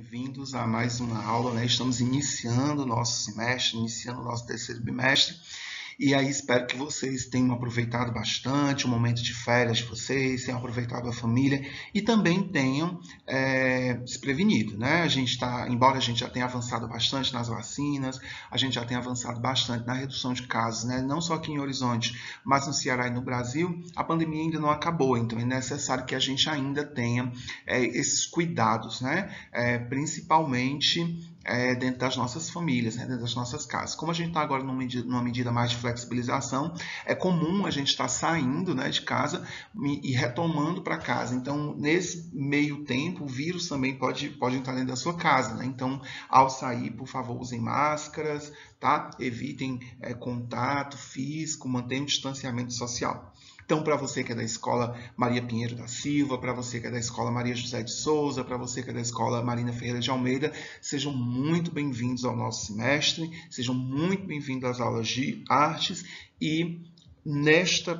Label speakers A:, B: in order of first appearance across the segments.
A: bem-vindos a mais uma aula, né? Estamos iniciando o nosso semestre, iniciando o nosso terceiro bimestre. E aí espero que vocês tenham aproveitado bastante o momento de férias de vocês, tenham aproveitado a família e também tenham se prevenido, né? Embora a gente já tenha avançado bastante nas vacinas, a gente já tenha avançado bastante na redução de casos, né? Não só aqui em Horizonte, mas no Ceará e no Brasil, a pandemia ainda não acabou, então é necessário que a gente ainda tenha esses cuidados, né? Principalmente dentro das nossas famílias, né, dentro das nossas casas. Como a gente está agora numa medida mais de flexibilização, é comum a gente estar saindo, né, de casa e retomando para casa. Então, nesse meio tempo, o vírus também pode entrar dentro da sua casa, né? Então, ao sair, por favor, usem máscaras, tá? Evitem contato físico, mantenham o distanciamento social. Então, para você que é da Escola Maria Pinheiro da Silva, para você que é da Escola Maria José de Souza, para você que é da Escola Marina Ferreira de Almeida, sejam muito bem-vindos ao nosso semestre, sejam muito bem-vindos às aulas de artes e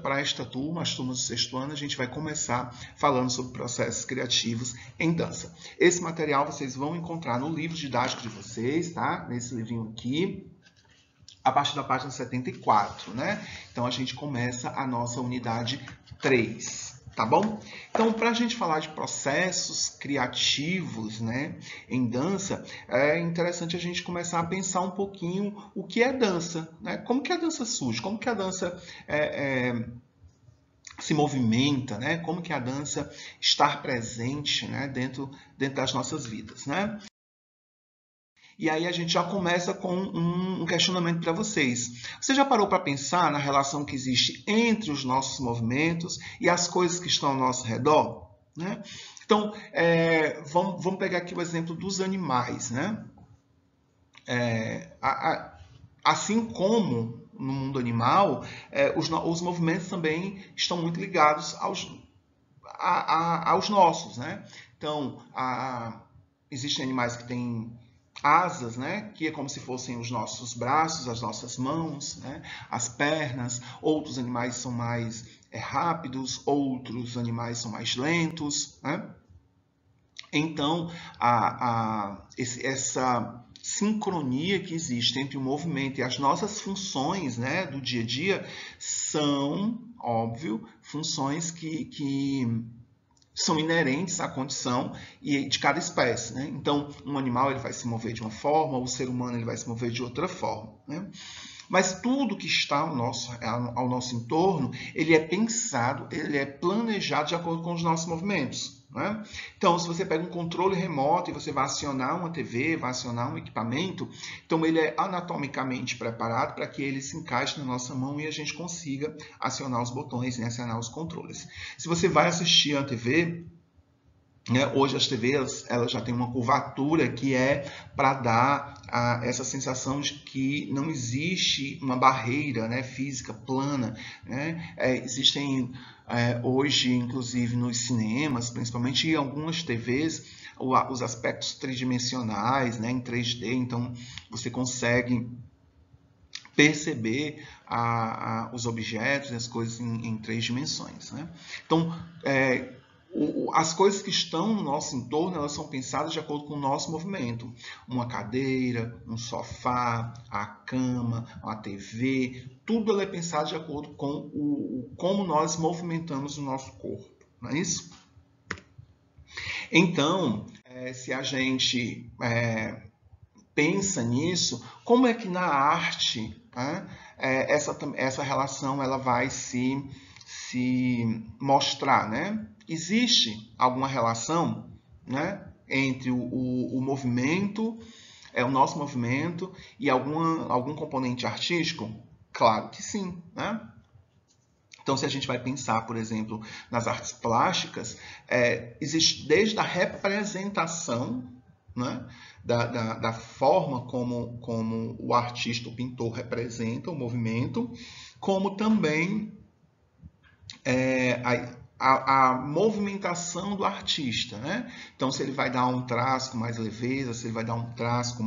A: para esta turma, as turmas do sexto ano, a gente vai começar falando sobre processos criativos em dança. Esse material vocês vão encontrar no livro didático de vocês, tá? Nesse livrinho aqui, a partir da página 74, né? Então, a gente começa a nossa unidade 3, tá bom? Então, para a gente falar de processos criativos, né, em dança, é interessante a gente começar a pensar um pouquinho o que é dança, né? Como que a dança surge? Como que a dança se movimenta, né? Como que a dança está presente, né, dentro das nossas vidas, né? E aí a gente já começa com um questionamento para vocês. Você já parou para pensar na relação que existe entre os nossos movimentos e as coisas que estão ao nosso redor? Né? Então, vamos pegar aqui o exemplo dos animais. Né? Assim como no mundo animal, os movimentos também estão muito ligados aos nossos. Né? Então, existem animais que têm asas, né, que é como se fossem os nossos braços, as nossas mãos, né, as pernas. Outros animais são mais rápidos, outros animais são mais lentos, né? Então, essa sincronia que existe entre o movimento e as nossas funções, né, do dia a dia são, óbvio, funções que são inerentes à condição e de cada espécie, né? Então, um animal ele vai se mover de uma forma, o ser humano ele vai se mover de outra forma, né? Mas tudo que está ao nosso entorno, ele é pensado, ele é planejado de acordo com os nossos movimentos, né? Então, se você pega um controle remoto e você vai acionar uma TV, vai acionar um equipamento, então ele é anatomicamente preparado para que ele se encaixe na nossa mão e a gente consiga acionar os botões, né, acionar os controles. Se você vai assistir a TV, né, hoje as TVs elas já têm uma curvatura que é para dar essa sensação de que não existe uma barreira, né, física plana, né? Existem hoje, inclusive nos cinemas, principalmente em algumas TVs, os aspectos tridimensionais, né, em 3D, então você consegue perceber os objetos e as coisas em 3 dimensões. Né? Então, as coisas que estão no nosso entorno, elas são pensadas de acordo com o nosso movimento. Uma cadeira, um sofá, a cama, a TV, tudo é pensado de acordo com como nós movimentamos o nosso corpo. Não é isso? Então, se a gente pensa nisso, como é que na arte, né, essa relação ela vai se mostrar, né? Existe alguma relação, né, entre o movimento, o nosso movimento e algum componente artístico? Claro que sim, né? Então, se a gente vai pensar, por exemplo, nas artes plásticas, existe desde a representação, né, da forma como o artista, o pintor, representa o movimento, como também a movimentação do artista, né? Então, se ele vai dar um traço com mais leveza, se ele vai dar um traço com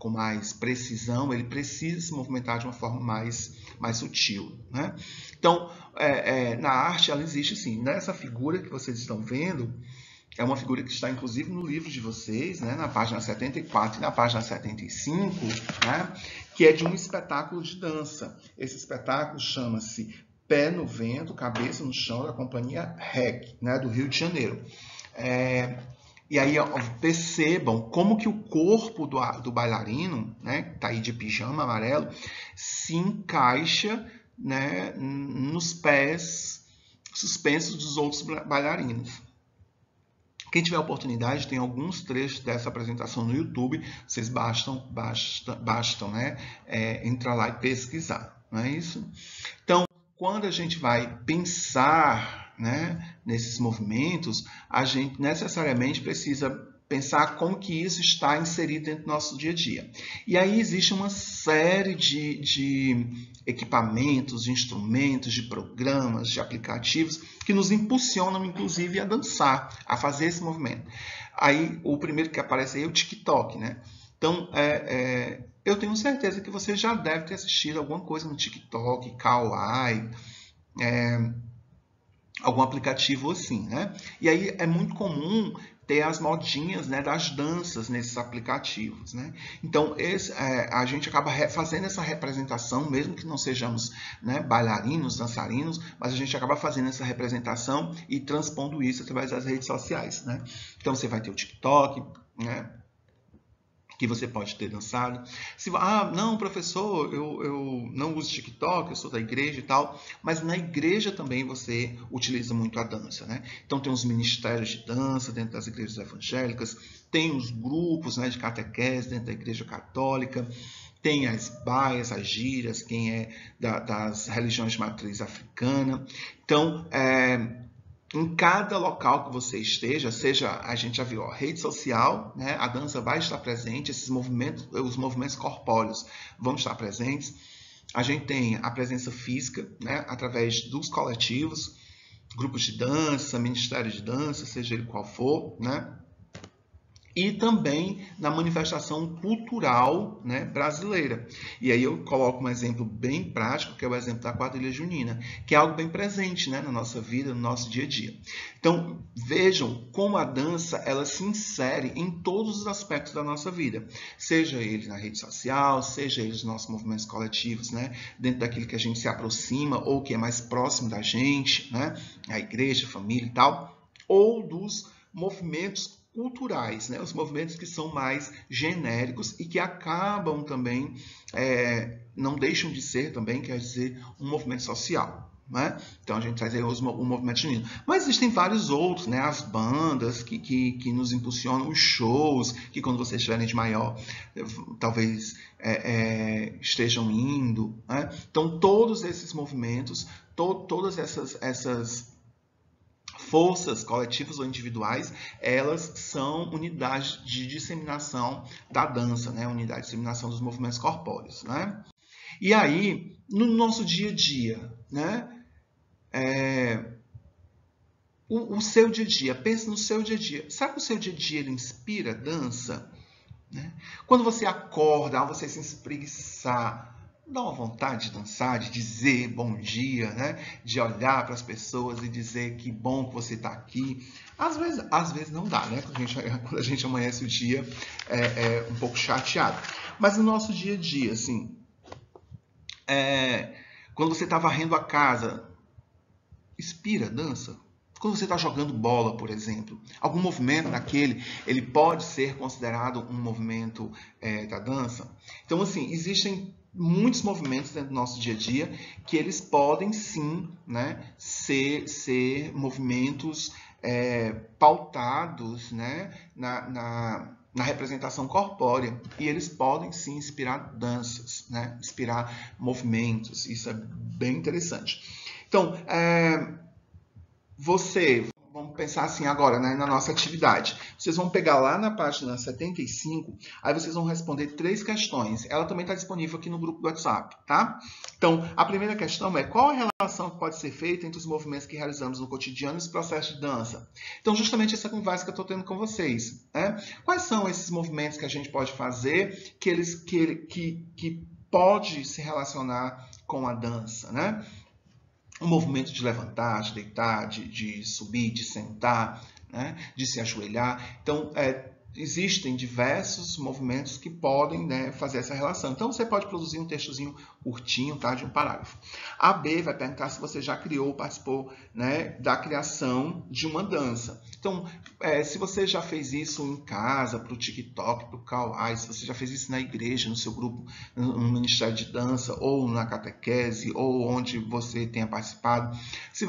A: mais precisão, ele precisa se movimentar de uma forma mais sutil, né? Então, na arte, ela existe assim, nessa figura que vocês estão vendo, é uma figura que está inclusive no livro de vocês, né, na página 74 e na página 75, né, que é de um espetáculo de dança. Esse espetáculo chama-se Pé no Vento, Cabeça no Chão, da companhia REC, né, do Rio de Janeiro. E aí percebam como que o corpo do bailarino, né, que está aí de pijama amarelo, se encaixa, né, nos pés suspensos dos outros bailarinos. Quem tiver oportunidade, tem alguns trechos dessa apresentação no YouTube, vocês bastam né, entrar lá e pesquisar, não é isso? Então, quando a gente vai pensar, né, nesses movimentos, a gente necessariamente precisa pensar como que isso está inserido dentro do nosso dia a dia. E aí existe uma série de equipamentos, de instrumentos, de programas, de aplicativos que nos impulsionam, inclusive, a dançar, a fazer esse movimento. Aí, o primeiro que aparece aí é o TikTok, né? Então, eu tenho certeza que você já deve ter assistido alguma coisa no TikTok, Kawaii, algum aplicativo assim, né? E aí é muito comum ter as modinhas, né, das danças nesses aplicativos, né? Então, a gente acaba fazendo essa representação, mesmo que não sejamos, né, bailarinos, dançarinos, mas a gente acaba fazendo essa representação e transpondo isso através das redes sociais, né? Então, você vai ter o TikTok, né, que você pode ter dançado. Não, professor, eu não uso TikTok, eu sou da igreja e tal, mas na igreja também você utiliza muito a dança, né? Então tem os ministérios de dança dentro das igrejas evangélicas, tem os grupos, né, de catequese dentro da igreja católica, tem as baias, as gírias, quem é das religiões de matriz africana. Então, em cada local que você esteja, seja, a gente já viu, rede social, né, a dança vai estar presente, esses movimentos, os movimentos corpóreos vão estar presentes. A gente tem a presença física, né, através dos coletivos, grupos de dança, ministério de dança, seja ele qual for, né? E também na manifestação cultural, né, brasileira. E aí eu coloco um exemplo bem prático, que é o exemplo da quadrilha junina, que é algo bem presente, né, na nossa vida, no nosso dia a dia. Então, vejam como a dança ela se insere em todos os aspectos da nossa vida, seja ele na rede social, seja ele nos nossos movimentos coletivos, né, dentro daquilo que a gente se aproxima ou que é mais próximo da gente, né, a igreja, a família e tal, ou dos movimentos culturais, né? Os movimentos que são mais genéricos e que acabam também, não deixam de ser também, quer dizer, um movimento social. Né? Então a gente traz aí o movimento junino. Mas existem vários outros, né? As bandas que nos impulsionam, os shows, que quando vocês estiverem de maior, talvez estejam indo. Né? Então todos esses movimentos, todas essas forças coletivas ou individuais, elas são unidades de disseminação da dança, né? Unidade de disseminação dos movimentos corpóreos, né? E aí, no nosso dia a dia, né? O seu dia a dia, pense no seu dia a dia. Será que o seu dia a dia ele inspira dança? Né? Quando você acorda, ao você se espreguiçar, dá uma vontade de dançar, de dizer bom dia, né? De olhar para as pessoas e dizer que bom que você está aqui. Às vezes não dá, né? Quando a gente amanhece o dia é um pouco chateado. Mas no nosso dia a dia, assim, quando você está varrendo a casa, inspira dança? Quando você está jogando bola, por exemplo, algum movimento daquele, ele pode ser considerado um movimento da dança? Então, assim, existem muitos movimentos dentro do nosso dia a dia que eles podem, sim, né, ser movimentos pautados, né, na representação corpórea. E eles podem, sim, inspirar danças, né, inspirar movimentos. Isso é bem interessante. Então, vamos pensar assim agora, né, na nossa atividade. Vocês vão pegar lá na página 75, aí vocês vão responder 3 questões. Ela também está disponível aqui no grupo do WhatsApp, tá? Então, a primeira questão é: qual a relação que pode ser feita entre os movimentos que realizamos no cotidiano e os processos de dança? Então, justamente essa conversa que eu estou tendo com vocês, né? Quais são esses movimentos que a gente pode fazer que pode se relacionar com a dança, né? O movimento de levantar, de deitar, de subir, de sentar, né, de se ajoelhar. Então, existem diversos movimentos que podem, né, fazer essa relação. Então, você pode produzir um textozinho curtinho, tá, de um parágrafo. A B vai perguntar se você já criou ou participou, né, da criação de uma dança. Então, se você já fez isso em casa, para o TikTok, para o Kawaii, se você já fez isso na igreja, no seu grupo, no ministério de dança, ou na catequese, ou onde você tenha participado, se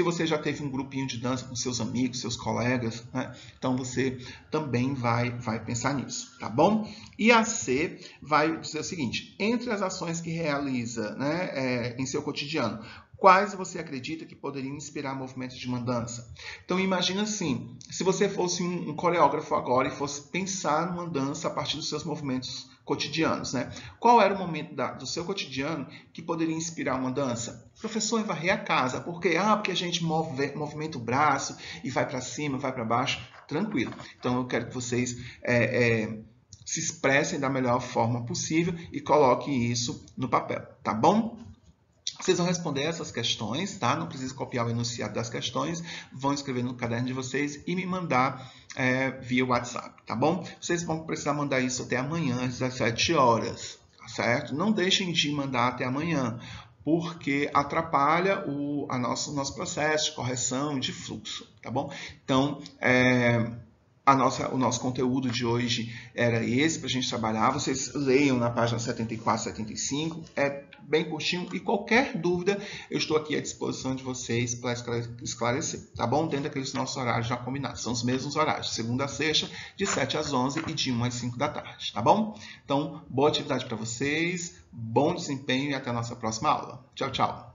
A: você já teve um grupinho de dança com seus amigos, seus colegas, né, então você também vai pensar nisso, tá bom? E a C vai dizer o seguinte: entre as ações que realiza, né, em seu cotidiano, quais você acredita que poderiam inspirar movimentos de uma dança? Então, imagina assim, se você fosse um coreógrafo agora e fosse pensar numa dança a partir dos seus movimentos cotidianos, né? Qual era o momento do seu cotidiano que poderia inspirar uma dança? Professor, é varrer a casa. Por quê? Porque a gente movimenta o braço e vai para cima, vai para baixo. Tranquilo. Então, eu quero que vocês se expressem da melhor forma possível e coloquem isso no papel, tá bom? Vocês vão responder essas questões, tá? Não precisa copiar o enunciado das questões, vão escrever no caderno de vocês e me mandar via WhatsApp, tá bom? Vocês vão precisar mandar isso até amanhã, às 17 horas, tá certo? Não deixem de mandar até amanhã, porque atrapalha o nosso processo de correção, de fluxo, tá bom? Então, o nosso conteúdo de hoje era esse para a gente trabalhar. Vocês leiam na página 74, 75. É bem curtinho e qualquer dúvida eu estou aqui à disposição de vocês para esclarecer, tá bom? Dentro daqueles nossos horários já combinados. São os mesmos horários, segunda a sexta, de 7 às 11 e de 1 às 5 da tarde, tá bom? Então, boa atividade para vocês, bom desempenho e até a nossa próxima aula. Tchau, tchau!